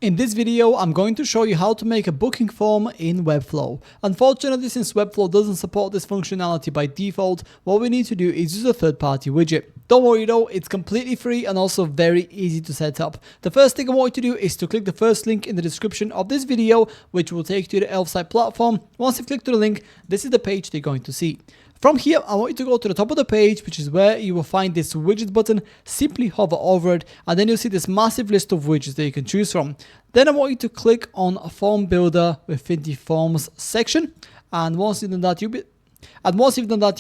In this video, I'm going to show you how to make a booking form in Webflow. Unfortunately, since Webflow doesn't support this functionality by default, what we need to do is use a third-party widget. Don't worry though, it's completely free and also very easy to set up. The first thing I want you to do is to click the first link in the description of this video, which will take you to the Elfsight platform. Once you've clicked to the link, this is the page they're going to see. From here, I want you to go to the top of the page, which is where you will find this widget button. Simply hover over it, and then you'll see this massive list of widgets that you can choose from. Then I want you to click on a form builder within the forms section. And once you've done that,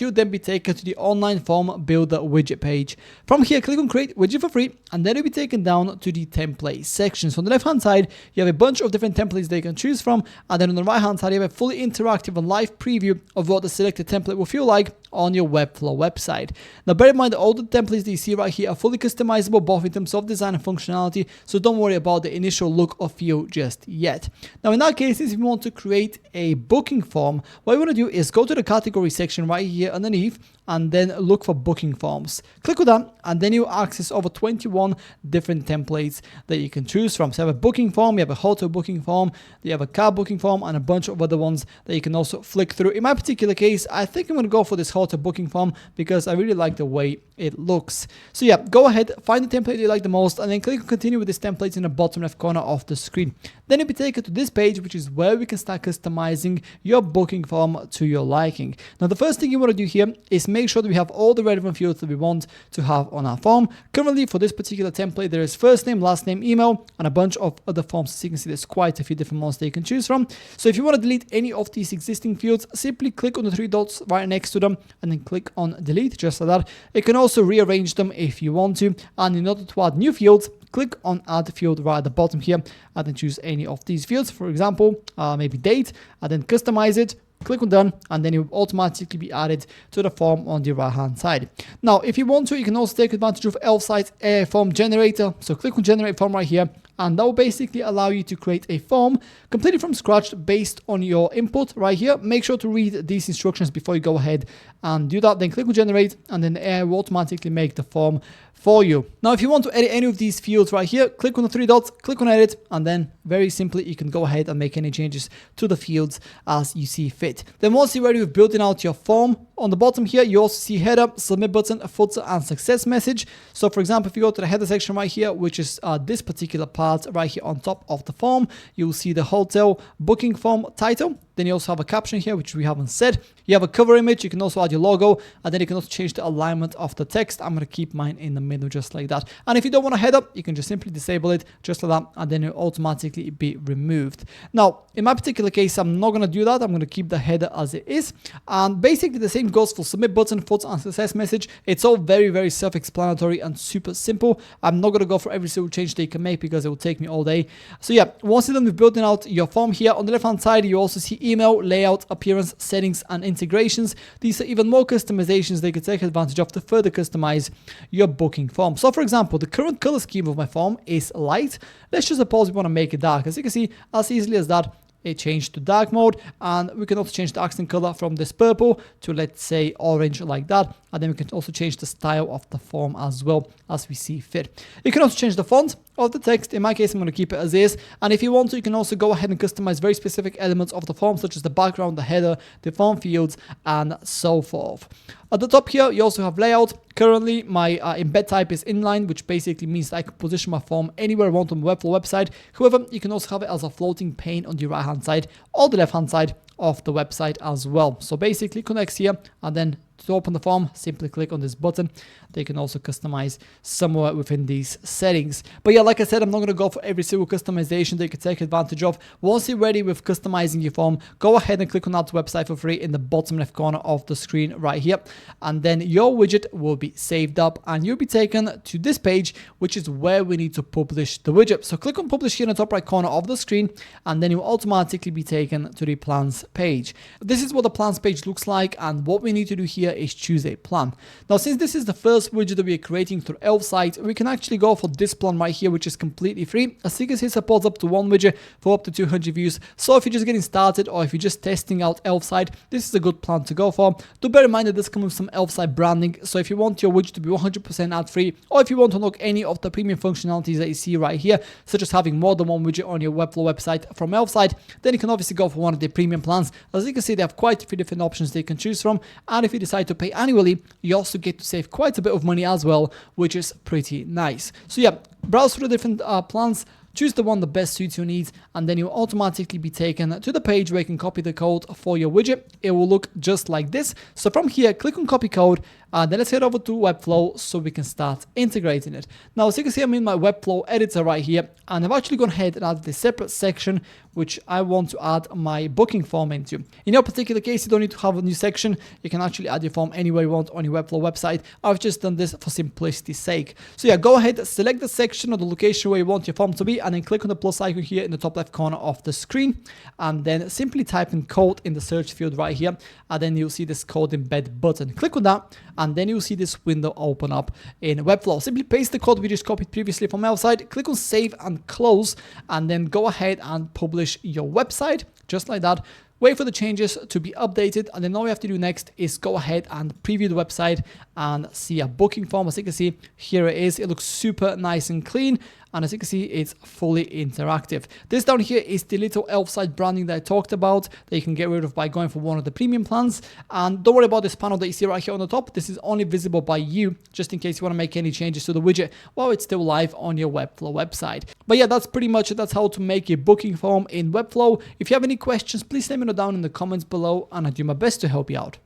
you'll then be taken to the online form builder widget page. From here, click on create widget for free, and then you'll be taken down to the template section. So on the left hand side, you have a bunch of different templates that you can choose from, and then on the right hand side, you have a fully interactive and live preview of what the selected template will feel like on your Webflow website. Now bear in mind that all the templates that you see right here are fully customizable, both in terms of design and functionality, so don't worry about the initial look or feel just yet. Now in that case, if you want to create a booking form, what you want to do is go to the category section right here underneath, and then look for booking forms. Click on that, and then you access over 21 different templates that you can choose from. So you have a booking form, you have a hotel booking form, you have a car booking form, and a bunch of other ones that you can also flick through. In my particular case, I think I'm going to go for this hotel booking form because I really like the way it looks. So yeah, go ahead, find the template you like the most, and then click on continue with this template in the bottom left corner of the screen. Then you'll be taken to this page, which is where we can start customizing your booking form to your liking. Now the first thing you want to do here is make sure that we have all the relevant fields that we want to have on our form. Currently for this particular template, there is first name, last name, email, and a bunch of other forms. So you can see there's quite a few different ones that you can choose from. So if you want to delete any of these existing fields, simply click on the three dots right next to them and then click on delete, just like that. You can also rearrange them if you want to, and in order to add new fields, click on add field right at the bottom here and then choose any of these fields. For example, maybe date, and then customize it. Click on done, and then it will automatically be added to the form on the right hand side. Now if you want to, you can also take advantage of Elfsight's form generator. So click on generate form right here, and that will basically allow you to create a form completely from scratch based on your input right here. Make sure to read these instructions before you go ahead and do that. Then click on generate, and then AI will automatically make the form for you. Now if you want to edit any of these fields right here, click on the three dots, click on edit, and then very simply you can go ahead and make any changes to the fields as you see fit. Then once you're ready with building out your form, on the bottom here you also see header, submit button, a footer, and success message. So for example, if you go to the header section right here, which is this particular part right here on top of the form, you'll see the hotel booking form title. Then you also have a caption here, which we haven't set. You have a cover image. You can also add your logo, and then you can also change the alignment of the text. I'm going to keep mine in the middle just like that. And if you don't want a header, you can just simply disable it just like that, and then it will automatically be removed. Now, in my particular case, I'm not going to do that. I'm going to keep the header as it is. And basically the same goes for submit button, footer, and success message. It's all very, very self-explanatory and super simple. I'm not going to go for every single change that you can make because it will take me all day. So yeah, once you're done with building out your form here, on the left-hand side, you also see email, layout, appearance, settings, and integrations. These are even more customizations that you can take advantage of to further customize your booking form. So for example, the current color scheme of my form is light. Let's just suppose we want to make it dark. As you can see, as easily as that, it changed to dark mode, and we can also change the accent color from this purple to, let's say, orange like that. And then we can also change the style of the form as well as we see fit. You can also change the font of the text. In my case, I'm going to keep it as is. And if you want to, you can also go ahead and customize very specific elements of the form, such as the background, the header, the form fields, and so forth. At the top here, you also have layout. Currently, my embed type is inline, which basically means that I can position my form anywhere I want on the Webflow website. However, you can also have it as a floating pane on the right-hand side or the left-hand side of the website as well. So basically, connects here, and then to open the form, simply click on this button. They can also customize somewhere within these settings. But yeah, like I said, I'm not going to go for every single customization that you can take advantage of. Once you're ready with customizing your form, go ahead and click on that website for free in the bottom left corner of the screen right here. And then your widget will be saved up, and you'll be taken to this page, which is where we need to publish the widget. So click on publish here in the top right corner of the screen, and then you'll automatically be taken to the plans page. This is what the plans page looks like, and what we need to do here here is choose a plan. Now, since this is the first widget that we are creating through Elfsight, we can actually go for this plan right here, which is completely free. As you can see, it supports up to one widget for up to 200 views. So if you're just getting started or if you're just testing out Elfsight, this is a good plan to go for. Do bear in mind that this comes with some Elfsight branding. So if you want your widget to be 100% ad free, or if you want to unlock any of the premium functionalities that you see right here, such as having more than one widget on your Webflow website from Elfsight, then you can obviously go for one of the premium plans. As you can see, they have quite a few different options that you can choose from, and if you decide to pay annually, you also get to save quite a bit of money as well, which is pretty nice. So yeah, browse through the different plans, choose the one that best suits your needs, and then you'll automatically be taken to the page where you can copy the code for your widget. It will look just like this. So from here, click on copy code, then let's head over to Webflow so we can start integrating it. Now, as you can see, I'm in my Webflow editor right here, and I've actually gone ahead and added a separate section which I want to add my booking form into. In your particular case, you don't need to have a new section. You can actually add your form anywhere you want on your Webflow website. I've just done this for simplicity's sake. So yeah, go ahead, select the section or the location where you want your form to be, and then click on the plus icon here in the top left corner of the screen, and then simply type in code in the search field right here, and then you'll see this code embed button. Click on that, and then you'll see this window open up in Webflow. Simply paste the code we just copied previously from Elfsight, click on save and close, and then go ahead and publish your website just like that. Wait for the changes to be updated, and then all we have to do next is go ahead and preview the website and see a booking form. As you can see, here it is. It looks super nice and clean, and as you can see, it's fully interactive. This down here is the little Elfsight branding that I talked about that you can get rid of by going for one of the premium plans. And don't worry about this panel that you see right here on the top. This is only visible by you, just in case you want to make any changes to the widget while it's still live on your Webflow website. But yeah, that's pretty much it. That's how to make a booking form in Webflow. If you have any questions, please let me know down in the comments below, and I'll do my best to help you out.